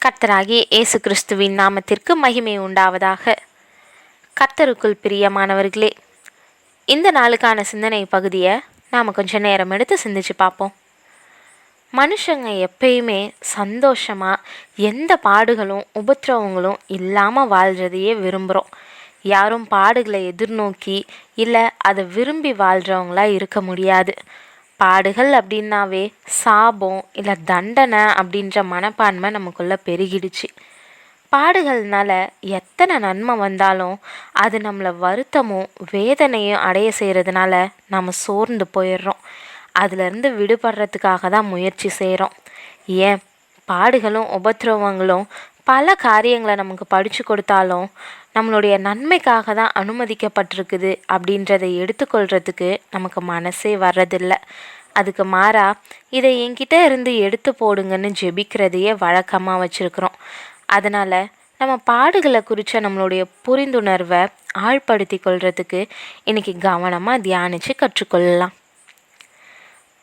கர்த்தராகிய இயேசு கிறிஸ்துவின் நாமத்திற்கு மகிமை உண்டாவதாக. கர்த்தருக்குள் பிரியமானவர்களே, இந்த நாளுக்கான சிந்தனை பகுதியை நாம் கொஞ்சம் நேரம் எடுத்து சிந்திச்சு பார்ப்போம். மனுஷங்க எப்பயுமே சந்தோஷமாக எந்த பாடுகளும் உபத்திரவங்களும் இல்லாமல் வாழ்கிறதையே விரும்புகிறோம். யாரும் பாடுகளை எதிர்நோக்கி இல்லை அதை விரும்பி வாழ்கிறவங்களா இருக்க முடியாது. பாடுகள் அப்படின்னாவே சாபம் இல்லை தண்டனை அப்படின்ற மனப்பான்மை நமக்குள்ளே பெருகிடுச்சு. பாடுகள்னால எத்தனை நன்மை வந்தாலும் அது நம்மளை வருத்தமும் வேதனையும் அடைய செய்கிறதுனால நம்ம சோர்ந்து போயிடுறோம். அதிலிருந்து விடுபடுறதுக்காக தான் முயற்சி செய்கிறோம். ஏன் பாடுகளும் உபத்திரவங்களும் பல காரியங்களை நமக்கு படித்து கொடுத்தாலும் நம்மளுடைய நன்மைக்காக தான் அனுமதிக்கப்பட்டிருக்குது அப்படின்றதை எடுத்துக்கொள்கிறதுக்கு நமக்கு மனசே வர்றதில்லை. அதுக்கு மாறாக இதை என்கிட்ட இருந்து எடுத்து போடுங்கன்னு ஜெபிக்கிறதையே வழக்கமாக வச்சுருக்குறோம். அதனால் நம்ம பாடுகளை குறித்த நம்மளுடைய புரிந்துணர்வை ஆழ்படுத்தி கொள்கிறதுக்கு இன்றைக்கி கவனமாக தியானித்து கற்றுக்கொள்ளலாம்.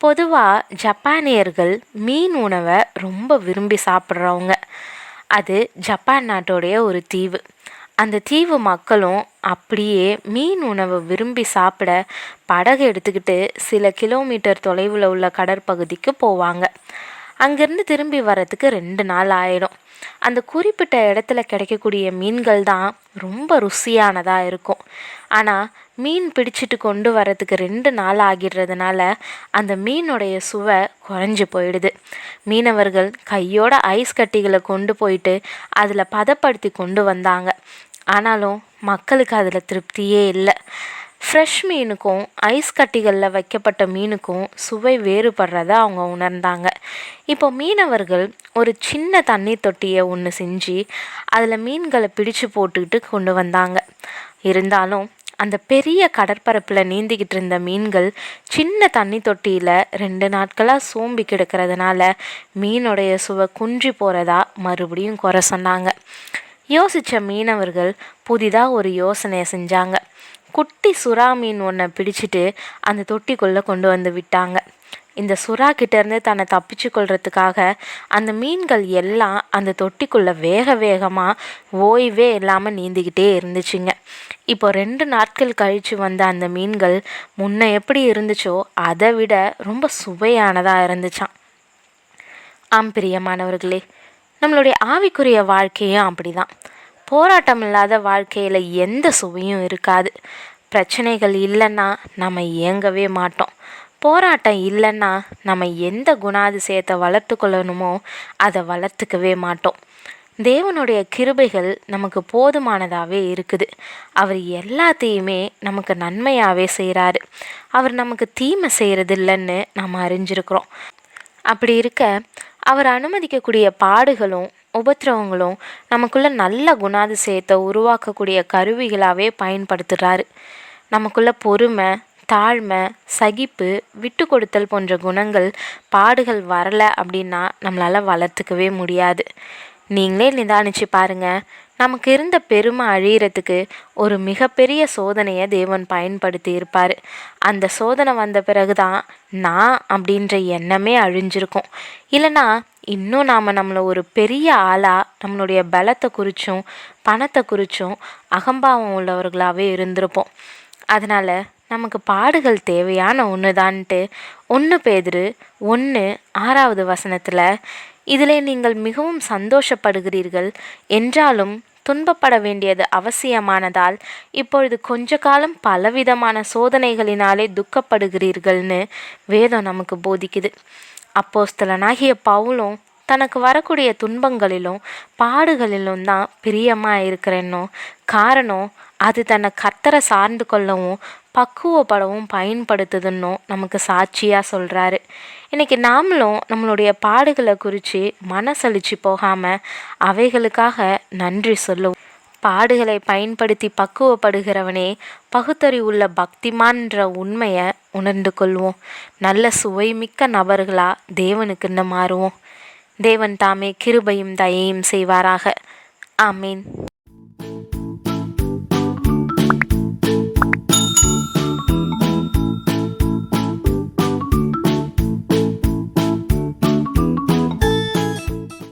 பொதுவாக ஜப்பானியர்கள் மீன் உணவை ரொம்ப விரும்பி சாப்பிட்றவங்க. அது ஜப்பான் நாட்டோடைய ஒரு தீவு. அந்த தீவு மக்களும் அப்படியே மீன் உணவை விரும்பி சாப்பிட படகு எடுத்துக்கிட்டு சில கிலோமீட்டர் தொலைவில் உள்ள கடற்பகுதிக்கு போவாங்க. அங்கேருந்து திரும்பி வர்றதுக்கு 2 நாள் ஆயிடும். அந்த குறிப்பிட்ட இடத்துல கிடைக்கக்கூடிய மீன்கள் தான் ரொம்ப ருசியானதாக இருக்கும். ஆனால் மீன் பிடிச்சிட்டு கொண்டு வரதுக்கு 2 நாள் ஆகிடுறதுனால அந்த மீனுடைய சுவை குறைஞ்சி போயிடுது. மீனவர்கள் கையோட ஐஸ் கட்டிகளை கொண்டு போயிட்டு அதில் பதப்படுத்தி கொண்டு வந்தாங்க. ஆனாலும் மக்களுக்கு அதில் திருப்தியே இல்லை. ஃப்ரெஷ் மீனுக்கும் ஐஸ் கட்டிகளில் வைக்கப்பட்ட மீனுக்கும் சுவை வேறுபடுறத அவங்க உணர்ந்தாங்க. இப்போ மீனவர்கள் ஒரு சின்ன தண்ணீர் தொட்டியை ஒன்று செஞ்சு அதில் மீன்களை பிடிச்சு போட்டுக்கிட்டு கொண்டு வந்தாங்க. இருந்தாலும் அந்த பெரிய கடற்பரப்பில் நீந்திக்கிட்டு இருந்த மீன்கள் சின்ன தண்ணி தொட்டியில் 2 நாட்களாக சோம்பி கிடக்கிறதுனால மீனுடைய சுவை குன்றி போகிறதா மறுபடியும் குறை சொன்னாங்க. யோசித்த மீனவர்கள் புதிதாக ஒரு யோசனையை செஞ்சாங்க. குட்டி சுறா மீன் ஒன்றை பிடிச்சிட்டு அந்த தொட்டிக்குள்ளே கொண்டு வந்து விட்டாங்க. இந்த சுறா கிட்டேருந்து தன்னை தப்பிச்சு கொள்றதுக்காக அந்த மீன்கள் எல்லாம் அந்த தொட்டிக்குள்ளே வேகமாக ஓய்வே இல்லாமல் நீந்திக்கிட்டே இருந்துச்சுங்க. இப்போ 2 நாட்கள் கழித்து வந்த அந்த மீன்கள் முன்ன எப்படி இருந்துச்சோ அதை விட ரொம்ப சுவையானதாக இருந்துச்சான். பிரியமானவர்களே, நம்மளுடைய ஆவிக்குரிய வாழ்க்கையும் அப்படி தான். போராட்டம் இல்லாத வாழ்க்கையில் எந்த சுவையும் இருக்காது. பிரச்சனைகள் இல்லைன்னா நம்ம இயங்கவே மாட்டோம். போராட்டம் இல்லைன்னா நம்ம எந்த குணாதிசயத்தை வளர்த்து கொள்ளணுமோ அதை வளர்த்துக்கவே மாட்டோம். தேவனுடைய கிருபைகள் நமக்கு போதுமானதாகவே இருக்குது. அவர் எல்லாத்தையுமே நமக்கு நன்மையாகவே செய்கிறாரு. அவர் நமக்கு தீமை செய்கிறதில்லைன்னு நம்ம அறிஞ்சிருக்கிறோம். அப்படி இருக்க அவர் அனுமதிக்கக்கூடிய பாடுகளும் உபத்திரவங்களும் நமக்குள்ள நல்ல குணாதிசயத்தை உருவாக்கக்கூடிய கருவிகளாகவே பயன்படுத்துகிறாரு. நமக்குள்ள பொறுமை, தாழ்மை, சகிப்பு, விட்டு கொடுத்தல் போன்ற குணங்கள் பாடுகள் வரலை அப்படின்னா நம்மளால் வளர்த்துக்கவே முடியாது. நீங்களே நிதானிச்சு பாருங்கள். நமக்கு இருந்த பெருமை அழியறதுக்கு ஒரு மிகப்பெரிய சோதனையை தேவன் பயன்படுத்தி இருப்பார். அந்த சோதனை வந்த பிறகு தான் நான் அப்படின்ற எண்ணமே அழிஞ்சிருக்கும். இல்லைனா இன்னும் நாம் நம்மளை ஒரு பெரிய ஆளாக நம்மளுடைய பலத்தை குறித்தும் பணத்தை குறித்தும் அகம்பாவம் உள்ளவர்களாகவே இருந்திருப்போம். அதனால் நமக்கு பாடுகள் தேவையான ஒன்று தான்ட்டு 1 பேதுரு 1:6 இதிலே நீங்கள் மிகவும் சந்தோஷப்படுகிறீர்கள் என்றாலும் துன்பப்பட வேண்டியது அவசியமானதால் இப்பொழுது கொஞ்ச காலம் பலவிதமான சோதனைகளினாலே துக்கப்படுகிறீர்கள்னு வேதம் நமக்கு போதிக்குது. அப்போஸ்தலனாகிய பவுலும் தனக்கு வரக்கூடிய துன்பங்களிலும் பாடுகளிலும் தான் பிரியமாக இருக்கிறேன்னோ, காரணம் அது தன்னை கர்த்தரை சார்ந்து கொள்ளவும் பக்குவப்படவும் பயன்படுத்துதுன்னோ நமக்கு சாட்சியாக சொல்கிறாரு. இன்றைக்கி நாமளும் நம்மளுடைய பாடுகளை குறித்து மனசளிச்சு போகாமல் அவைகளுக்காக நன்றி சொல்லுவோம். பாடுகளை பயன்படுத்தி பக்குவப்படுகிறவனே பகுத்தறிவுள்ள பக்திமான்ற உண்மையை உணர்ந்து கொள்வோம். நல்ல சுவைமிக்க நபர்களாக தேவனுக்குன்னு மாறுவோம். தேவன் தாமே கிருபையும் தயையும் செய்வாராக. ஆமீன்.